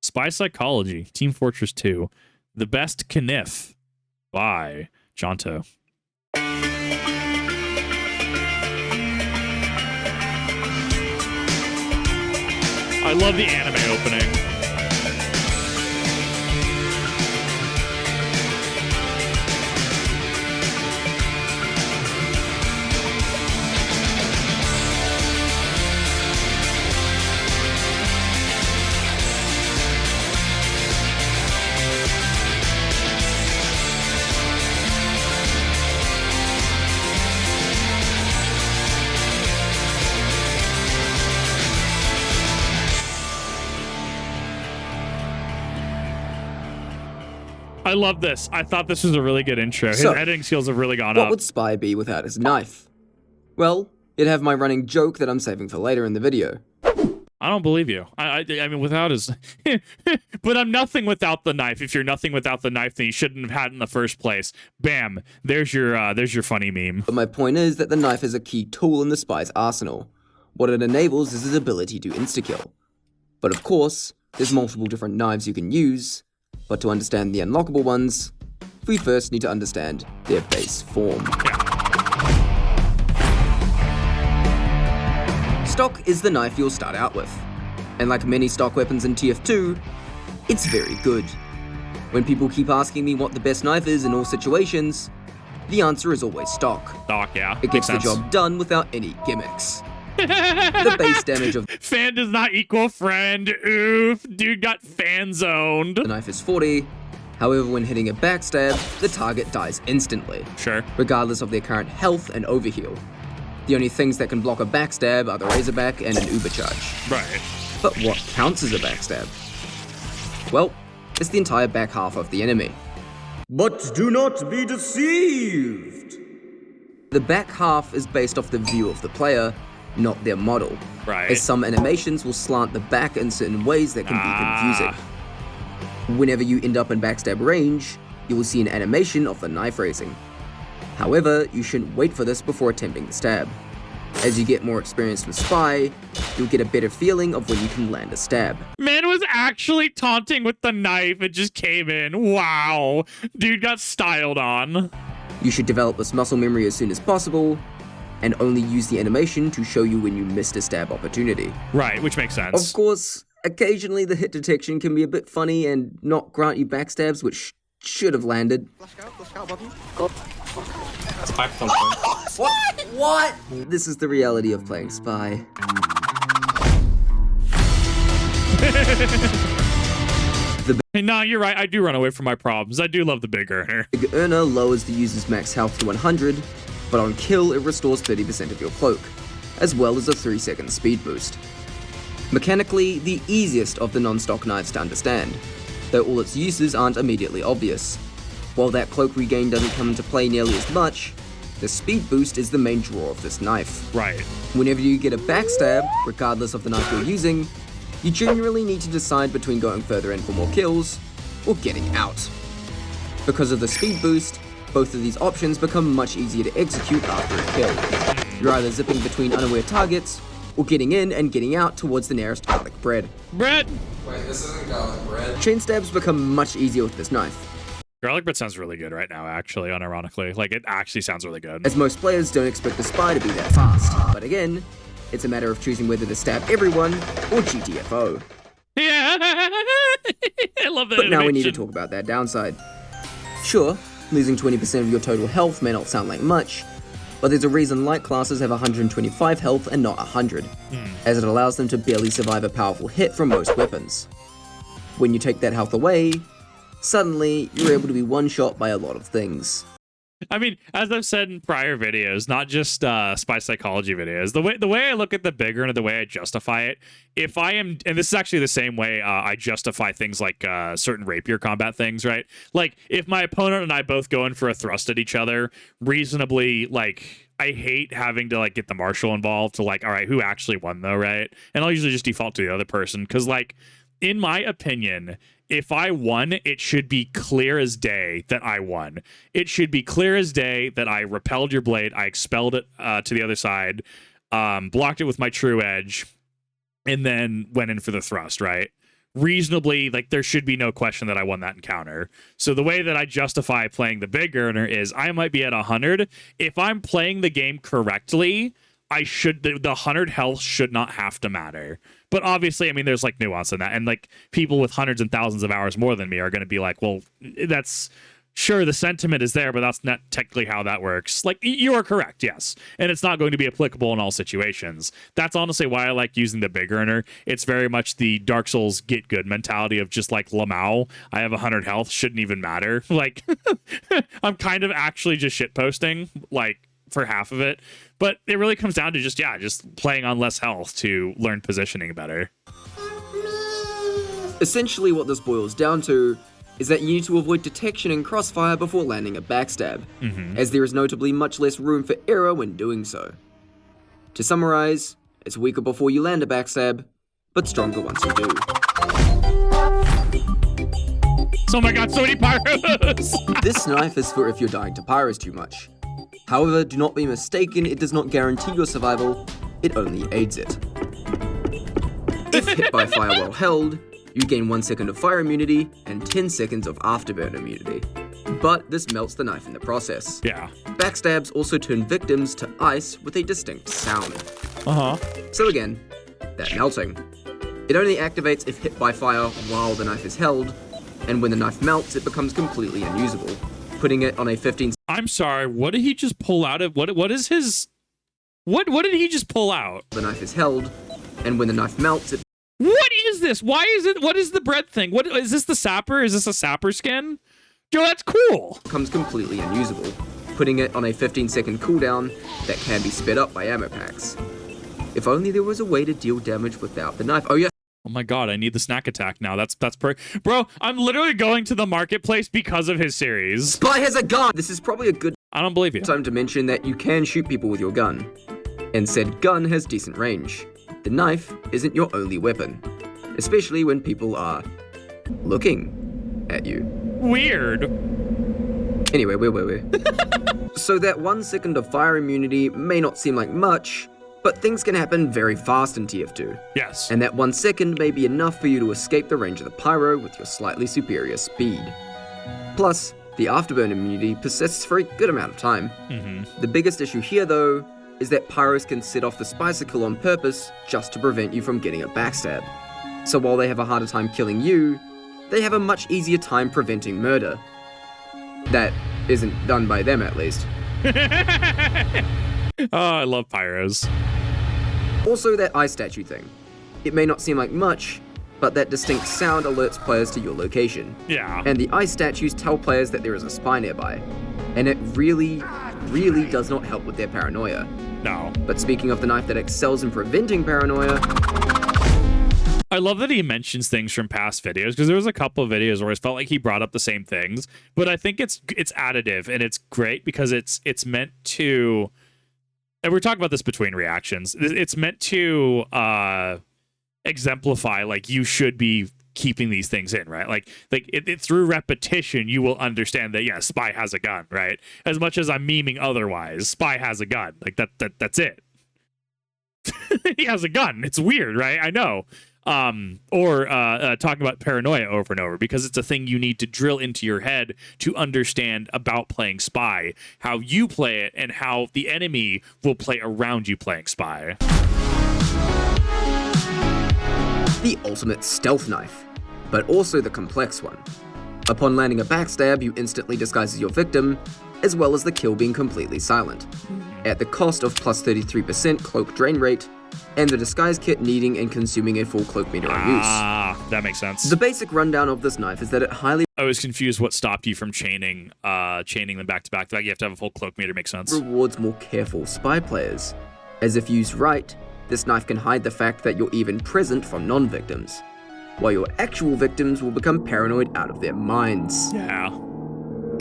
Spy Psychology, Team Fortress 2, The Best Kniff by Jonto. I love the anime opening. I love this. I thought this was a really good intro. His editing skills have really gone up. What would Spy be without his knife? Well, it'd have my running joke that I'm saving for later in the video. I don't believe you. I mean, without his... But I'm nothing without the knife. If you're nothing without the knife, then you shouldn't have had it in the first place. Bam. There's your funny meme. But my point is that the knife is a key tool in the Spy's arsenal. What it enables is his ability to insta-kill. But of course, there's multiple different knives you can use, but to understand the unlockable ones, we first need to understand their base form. Stock is the knife you'll start out with, and like many stock weapons in TF2, it's very good. When people keep asking me what the best knife is in all situations, the answer is always stock. Stock, yeah. It gets the job done without any gimmicks. The base damage of fan does not equal friend. Oof, dude got fan zoned. The knife is 40. However, when hitting a backstab, the target dies instantly. Sure. Regardless of their current health and overheal. The only things that can block a backstab are the Razorback and an Uber charge. Right. But what counts as a backstab? Well, it's the entire back half of the enemy. But do not be deceived! The back half is based off the view of the player, not their model. Right. As some animations will slant the back in certain ways that can be confusing. Whenever you end up in backstab range, you will see an animation of the knife raising. However, you shouldn't wait for this before attempting the stab. As you get more experienced with Spy, you'll get a better feeling of when you can land a stab. Man was actually taunting with the knife. It just came in. Wow. Dude got styled on. You should develop this muscle memory as soon as possible, and only use the animation to show you when you missed a stab opportunity. Right, which makes sense. Of course, occasionally the hit detection can be a bit funny and not grant you backstabs which should have landed. What? This is the reality of playing Spy. No, you're right. I do run away from my problems. I do love the big earner. Big Earner lowers the user's max health to 100, but on kill it restores 30% of your cloak, as well as a 3-second speed boost. Mechanically, the easiest of the non-stock knives to understand, though all its uses aren't immediately obvious. While that cloak regain doesn't come into play nearly as much, the speed boost is the main draw of this knife. Right. Whenever you get a backstab, regardless of the knife you're using, you generally need to decide between going further in for more kills, or getting out. Because of the speed boost, both of these options become much easier to execute after a kill. You're either zipping between unaware targets, or getting in and getting out towards the nearest garlic bread. Bread! Wait, this isn't garlic bread? Chain stabs become much easier with this knife. Garlic bread sounds really good right now, actually, unironically. Like, it actually sounds really good. As most players don't expect the Spy to be that fast, but again, it's a matter of choosing whether to stab everyone or GTFO. Yeah! I love that But now we need to animation. talk about that downside. Sure, losing 20% of your total health may not sound like much, but there's a reason light classes have 125 health and not 100, as it allows them to barely survive a powerful hit from most weapons. When you take that health away, suddenly you're able to be one-shot by a lot of things. I mean, as I've said in prior videos, not just spy psychology videos, the way I look at the bigger and the way I justify it, if I am, and this is actually the same way I justify things like certain rapier combat things, right? Like, if my opponent and I both go in for a thrust at each other, reasonably, like, I hate having to, like, get the marshal involved to, like, all right, who actually won, though, right? And I'll usually just default to the other person, because, like, in my opinion, if I won, it should be clear as day that I won. It should be clear as day that I repelled your blade, I expelled it to the other side, blocked it with my true edge, and then went in for the thrust, right? reasonably, like, there should be no question that I won that encounter. So the way that I justify playing the big earner is I might be at 100. If I'm playing the game correctly, the 100 health should not have to matter. But obviously, I mean, there's like nuance in that. And like people with hundreds and thousands of hours more than me are going to be like, well, that's sure, the sentiment is there, but that's not technically how that works. Like, you are correct, yes. And it's not going to be applicable in all situations. That's honestly why I like using the big earner. It's very much the Dark Souls get good mentality of just like Lamau. I have 100 health, shouldn't even matter. Like, I'm kind of actually just shitposting, like, for half of it. But it really comes down to just playing on less health to learn positioning better. Essentially what this boils down to is that you need to avoid detection and crossfire before landing a backstab, as there is notably much less room for error when doing so. To summarize, it's weaker before you land a backstab, but stronger once you do. Oh my god, so many pyros! This knife is for if you're dying to pyros too much. However, do not be mistaken, it does not guarantee your survival, it only aids it. If hit by fire while held, you gain 1 second of fire immunity and 10 seconds of afterburn immunity. But this melts the knife in the process. Yeah. Backstabs also turn victims to ice with a distinct sound. So again, that melting. It only activates if hit by fire while the knife is held, and when the knife melts, it becomes completely unusable, putting it on a 15. I'm sorry, what did he just pull out of what is his what did he just pull out? The knife is held, and when the knife melts, it What is this? Why is it? What is the bread thing? What is this? The sapper? Is this a sapper skin? Yo, that's cool. becomes completely unusable, putting it on a 15-second cooldown that can be sped up by ammo packs. If only there was a way to deal damage without the knife. Oh yeah. Oh my god, I need the snack attack now. That's bro. I'm literally going to the marketplace because of his series. Spy has a gun! This is probably a good I don't believe you. time to mention that you can shoot people with your gun, and said gun has decent range. The knife isn't your only weapon, especially when people are looking at you. Weird. Anyway, where? So that 1 second of fire immunity may not seem like much, but things can happen very fast in TF2. Yes. And that 1 second may be enough for you to escape the range of the pyro with your slightly superior speed. Plus, the afterburn immunity persists for a good amount of time. The biggest issue here, though, is that pyros can set off the Spicycle on purpose just to prevent you from getting a backstab. So while they have a harder time killing you, they have a much easier time preventing murder. That isn't done by them, at least. Oh, I love pyros. Also, that eye statue thing. It may not seem like much, but that distinct sound alerts players to your location. Yeah. And the eye statues tell players that there is a spy nearby. And it really does not help with their paranoia. No. But speaking of the knife that excels in preventing paranoia, I love that he mentions things from past videos, because there was a couple of videos where it felt like he brought up the same things, but I think it's additive and it's great because it's meant to, and we're talking about this between reactions, it's meant to exemplify like you should be keeping these things in, right? Like it through repetition you will understand that yeah, Spy has a gun, right? As much as I'm memeing otherwise, Spy has a gun. Like that's it. He has a gun. It's weird, right? I know. Or talking about paranoia over and over, because it's a thing you need to drill into your head to understand about playing Spy, how you play it, and how the enemy will play around you playing Spy. the ultimate stealth knife, but also the complex one. Upon landing a backstab, you instantly disguise as your victim, as well as the kill being completely silent, at the cost of plus 33% cloak drain rate, and the disguise kit needing and consuming a full cloak meter on use. Ah, that makes sense. The basic rundown of this knife is that it highly I was confused what stopped you from chaining them back to back. The fact you have to have a full cloak meter makes sense. rewards more careful spy players, as if used right, this knife can hide the fact that you're even present from non-victims, while your actual victims will become paranoid out of their minds. Yeah.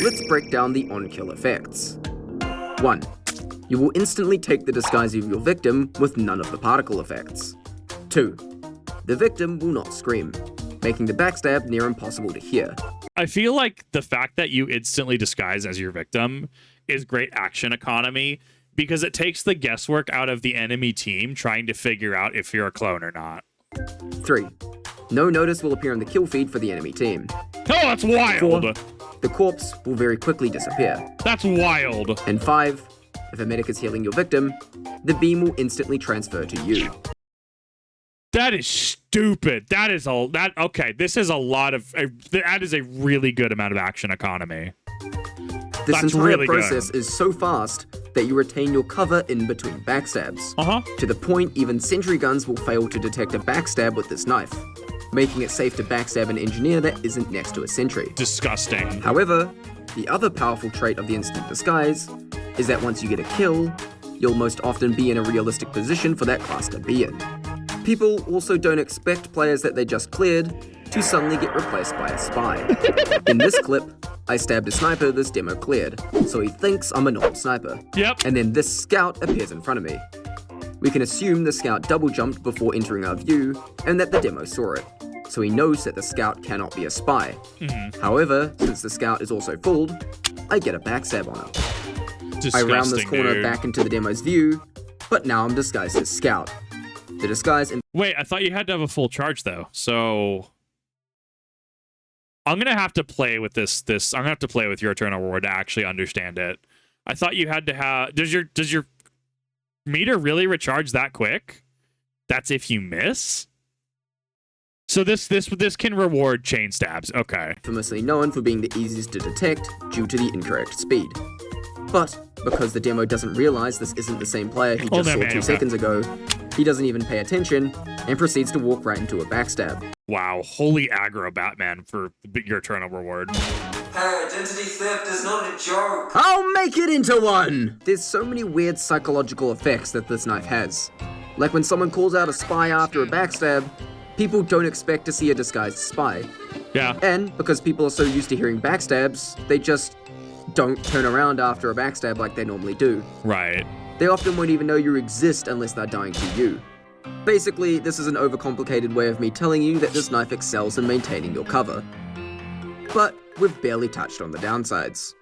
Let's break down the on-kill effects. 1. You will instantly take the disguise of your victim with none of the particle effects. 2. The victim will not scream, making the backstab near impossible to hear. I feel like the fact that you instantly disguise as your victim is great action economy, because it takes the guesswork out of the enemy team trying to figure out if you're a clone or not. 3. No notice will appear on the kill feed for the enemy team. Oh, that's wild. 4, the corpse will very quickly disappear. That's wild. And 5, if a medic is healing your victim, the beam will instantly transfer to you. That is stupid. That is all. Okay, this is a lot of. That is a really good amount of action economy. This That's entire really process good. is so fast that you retain your cover in between backstabs. To the point even sentry guns will fail to detect a backstab with this knife, making it safe to backstab an engineer that isn't next to a sentry. Disgusting. However, the other powerful trait of the instant disguise is that once you get a kill, you'll most often be in a realistic position for that class to be in. People also don't expect players that they just cleared to suddenly get replaced by a spy. In this clip, I stabbed a sniper this demo cleared, so he thinks I'm a normal sniper. Yep. And then this scout appears in front of me. We can assume the scout double jumped before entering our view, and that the demo saw it, so he knows that the scout cannot be a spy. However, since the scout is also fooled, I get a backstab on him. I round this corner dude. back into the demo's view, but now I'm disguised as scout. The disguise Wait, I thought you had to have a full charge though. So I'm gonna have to play with this. I'm gonna have to play with your eternal reward to actually understand it. I thought you had to have. Does your meter really recharge that quick? That's if you miss. So this can reward chain stabs. Okay. infamously known for being the easiest to detect due to the incorrect speed. But because the demo doesn't realize this isn't the same player he just saw 2 seconds ago, he doesn't even pay attention and proceeds to walk right into a backstab. Wow, holy aggro Batman for your eternal reward. Hey, identity theft is not a joke. I'll make it into one! There's so many weird psychological effects that this knife has. Like when someone calls out a spy after a backstab, people don't expect to see a disguised spy. Yeah. And because people are so used to hearing backstabs, they just don't turn around after a backstab like they normally do. Right. They often won't even know you exist unless they're dying to you. Basically, this is an overcomplicated way of me telling you that this knife excels in maintaining your cover. But we've barely touched on the downsides.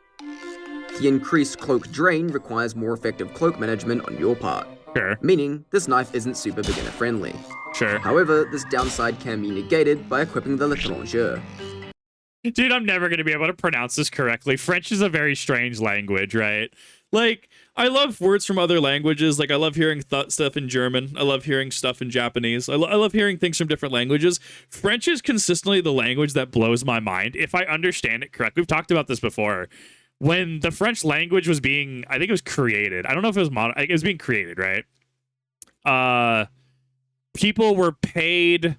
The increased cloak drain requires more effective cloak management on your part. Sure. Meaning, this knife isn't super beginner friendly. Sure. However, this downside can be negated by equipping the L'étranger. Dude, I'm never going to be able to pronounce this correctly. French is a very strange language, right? Like, I love words from other languages. Like, I love hearing stuff in German. I love hearing stuff in Japanese. I love hearing things from different languages. French is consistently the language that blows my mind if I understand it correctly. We've talked about this before. When the French language was being, I think it was created. I don't know if it was it was being created, right? People were paid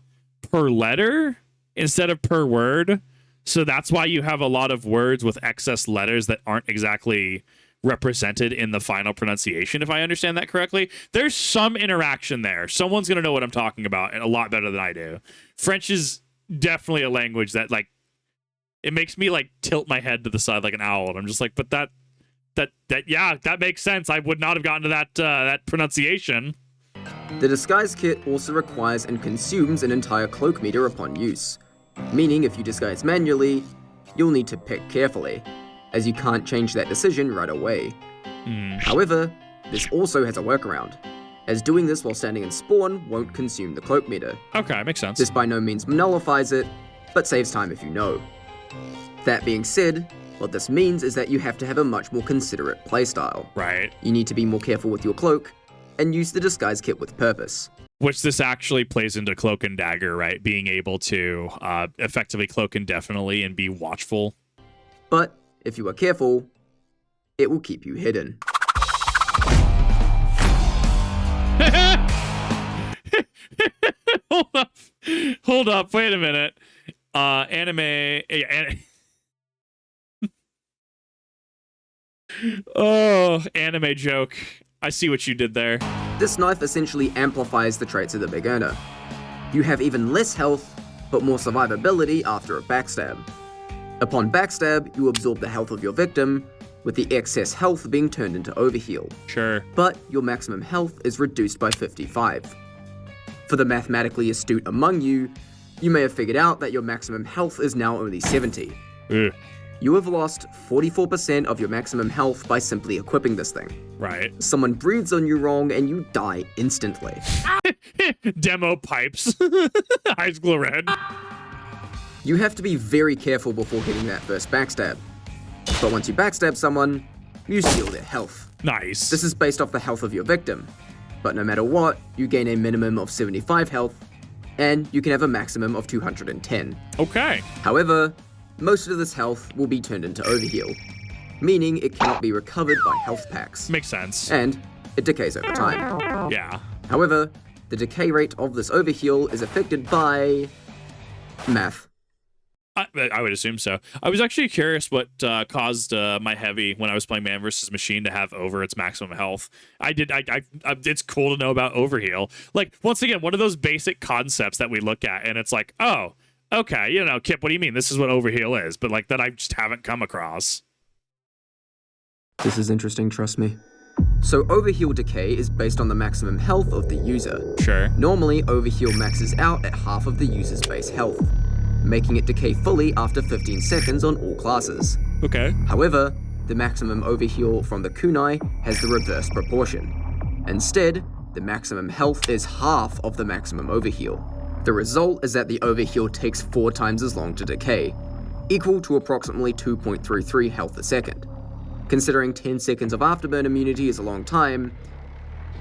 per letter instead of per word. So that's why you have a lot of words with excess letters that aren't exactly represented in the final pronunciation, if I understand that correctly. There's some interaction there. Someone's going to know what I'm talking about and a lot better than I do. French is definitely a language that, like, it makes me, like, tilt my head to the side like an owl. And I'm just like, but yeah, that makes sense. I would not have gotten to that pronunciation. The disguise kit also requires and consumes an entire cloak meter upon use. Meaning if you disguise manually, you'll need to pick carefully, as you can't change that decision right away. However, this also has a workaround, as doing this while standing in spawn won't consume the cloak meter. Okay, makes sense. This by no means nullifies it, but saves time if you know. That being said, what this means is that you have to have a much more considerate playstyle. Right. You need to be more careful with your cloak, and use the disguise kit with purpose. Which this actually plays into Cloak and Dagger, right? Being able to effectively cloak indefinitely and be watchful. But if you are careful, it will keep you hidden. Hold up, wait a minute. Oh, anime joke. I see what you did there. This knife essentially amplifies the traits of the beginner. You have even less health, but more survivability after a backstab. Upon backstab, you absorb the health of your victim, with the excess health being turned into overheal. Sure. But your maximum health is reduced by 55. For the mathematically astute among you, you may have figured out that your maximum health is now only 70. Ugh. You have lost 44% of your maximum health by simply equipping this thing. Right. Someone breathes on you wrong and you die instantly. Demo pipes. High school red. You have to be very careful before hitting that first backstab. But once you backstab someone, you steal their health. Nice. This is based off the health of your victim. But no matter what, you gain a minimum of 75 health, and you can have a maximum of 210. Okay. However, most of this health will be turned into overheal, meaning it cannot be recovered by health packs. Makes sense. And it decays over time. Yeah. However, the decay rate of this overheal is affected by math. I would assume so. I was actually curious what caused my heavy when I was playing Man vs. Machine to have over its maximum health. It's cool to know about overheal. Like, once again, one of those basic concepts that we look at, and it's like, oh, okay, you know, Kip, what do you mean? This is what overheal is, but like that I just haven't come across. This is interesting, trust me. So overheal decay is based on the maximum health of the user. Sure. Normally, overheal maxes out at half of the user's base health, making it decay fully after 15 seconds on all classes. Okay. However, the maximum overheal from the kunai has the reverse proportion. Instead, the maximum health is half of the maximum overheal. The result is that the overheal takes 4 times as long to decay, equal to approximately 2.33 health a second. Considering 10 seconds of afterburn immunity is a long time,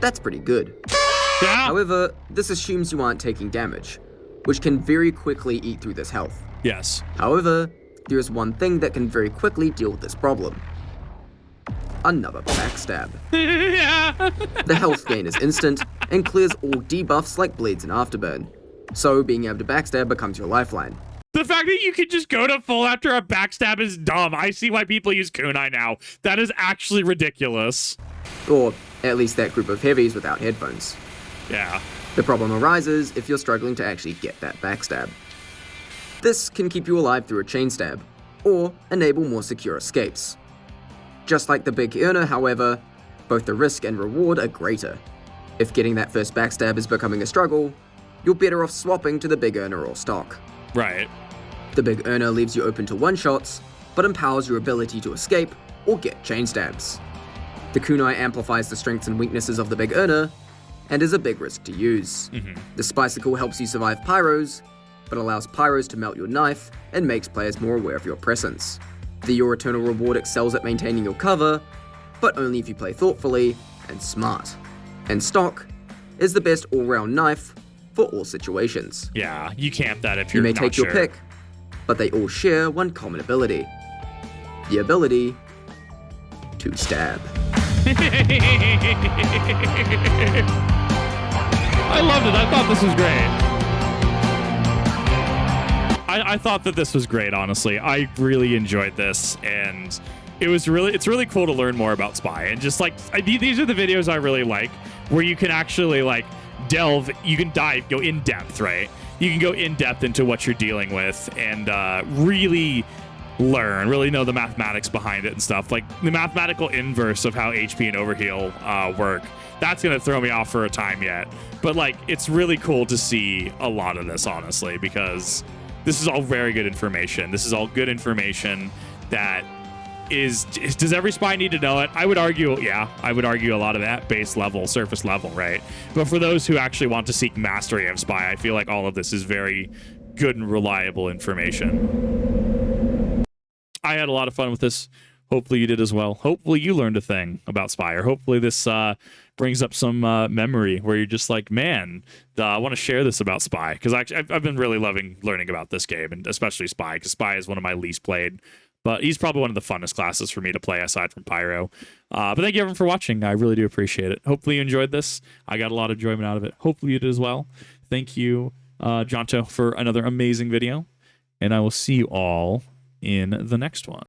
that's pretty good. Yeah. However, this assumes you aren't taking damage, which can very quickly eat through this health. Yes. However, there is one thing that can very quickly deal with this problem. Another backstab. Yeah. The health gain is instant and clears all debuffs like bleeds and afterburn, so being able to backstab becomes your lifeline. The fact that you can just go to full after a backstab is dumb. I see why people use kunai now. That is actually ridiculous. Or at least that group of heavies without headphones. Yeah. The problem arises if you're struggling to actually get that backstab. This can keep you alive through a chain stab, or enable more secure escapes. Just like the big earner, however, both the risk and reward are greater. If getting that first backstab is becoming a struggle, you're better off swapping to the big earner or stock. Right. The big earner leaves you open to one-shots, but empowers your ability to escape or get chain stabs. The kunai amplifies the strengths and weaknesses of the big earner, and is a big risk to use. The Spicicle helps you survive pyros, but allows pyros to melt your knife and makes players more aware of your presence. The Your Eternal Reward excels at maintaining your cover, but only if you play thoughtfully and smart. And Stock is the best all-round knife for all situations. Yeah, you camp that if You you're may not take sure. your pick, but they all share one common ability. The ability to stab. I loved it. I thought this was great. I thought that this was great, honestly. I really enjoyed this, and it's really cool to learn more about Spy. And just like, these are the videos I really like, where you can actually like delve, you can dive, go in depth, right? You can go in depth into what you're dealing with and really really know the mathematics behind it and stuff. Like the mathematical inverse of how HP and overheal work. That's going to throw me off for a time yet. But like, it's really cool to see a lot of this, honestly, because this is all very good information. This is all good information that does every spy need to know it? I would argue, yeah, I would argue a lot of that base level, surface level, right? But for those who actually want to seek mastery of spy, I feel like all of this is very good and reliable information. I had a lot of fun with this. Hopefully you did as well. Hopefully you learned a thing about Spy, or hopefully this brings up some memory where you're just like, man, I want to share this about Spy, because I've been really loving learning about this game, and especially Spy, because Spy is one of my least played. But he's probably one of the funnest classes for me to play aside from Pyro. But thank you everyone for watching. I really do appreciate it. Hopefully you enjoyed this. I got a lot of enjoyment out of it. Hopefully you did as well. Thank you, Jonto, for another amazing video. And I will see you all in the next one.